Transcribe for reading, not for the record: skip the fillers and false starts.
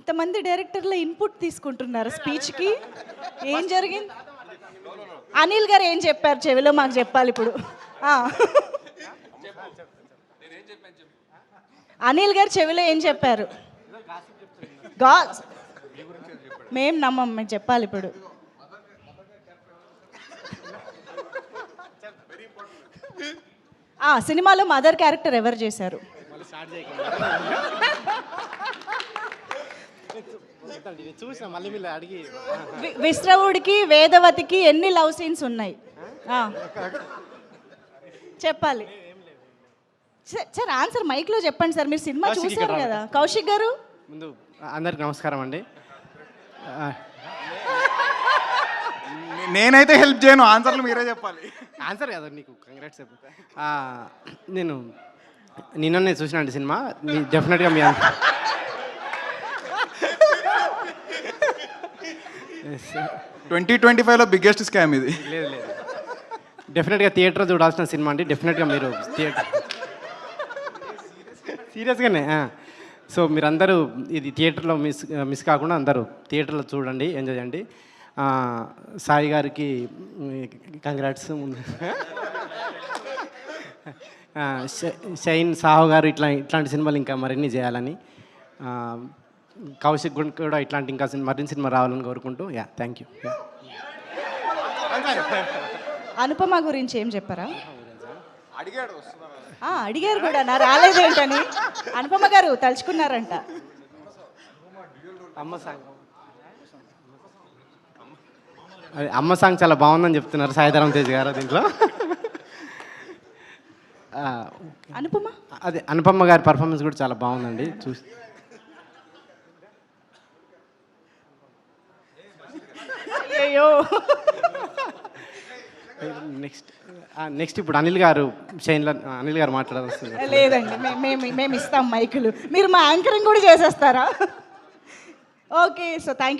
ఇంతమంది డైరెక్టర్ల ఇన్పుట్ తీసుకుంటున్నారు స్పీచ్కి. ఏం జరిగింది? అనిల్ గారు ఏం చెప్పారు చెవిలో మాకు చెప్పాలి ఇప్పుడు. అనిల్ గారు చెవిలో ఏం చెప్పారు? మేం నమ్మం, మేము చెప్పాలి ఇప్పుడు. సినిమాలో మదర్ క్యారెక్టర్ ఎవరు చేశారు? విశ్రవుడికి వేదవతికి ఎన్ని లవ్ సీన్స్ ఉన్నాయి? చెప్పాలి సార్. ఆన్సర్ మైక్లో చెప్పండి సార్, మీరు సినిమా చూసారు కదా. కౌశిక్ గారు. ముందు అందరికి నమస్కారం అండి. నేనైతే హెల్ప్ చేయను, ఆన్సర్లు మీరే చెప్పాలి. ఆన్సర్ కదా నీకు, కంగ్రాట్స్. నేను నిన్ననే చూసినండి సినిమా. డెఫినెట్గా మీ 2025లో బిగ్గెస్ట్ స్కామ్ ఇది. లేదు లేదు, డెఫినెట్గా థియేటర్ చూడాల్సిన సినిమా అండి. డెఫినెట్గా మీరు థియేటర్ సీరియస్గానే. సో మీరందరూ ఇది థియేటర్లో మిస్ కాకుండా అందరూ థియేటర్లో చూడండి, ఎంజాయ్ చేయండి. సాయి గారికి కంగ్రాట్స్. షైన్ సాహు గారు ఇట్లాంటి సినిమాలు ఇంకా మరిన్ని చేయాలని, కౌశిక్ కూడా ఇట్లాంటి ఇంకా మరిన్ని సినిమా రావాలని కోరుకుంటూ థ్యాంక్ యూ. అనుపమ గురించి ఏం చెప్పారా? అడిగారు కూడా, నా రాలేదేంటని. అనుపమ గారు తలుచుకున్నారంట. అమ్మ సాంగ్ చాలా బాగుందని చెప్తున్నారు సాయిధరం తేజ్ గారు దీంట్లో. అనుపమ అదే అనుపమ గారి పర్ఫార్మెన్స్ కూడా చాలా బాగుందండి. చూసి అయ్యో. నెక్స్ట్ ఇప్పుడు అనిల్ గారు అనిల్ గారు మాట్లాడాల్సింది. లేదండి, మేము ఇస్తాం మైకులు. మీరు మా యాంకరింగ్ కూడా చేసేస్తారా? Okay, so thank you.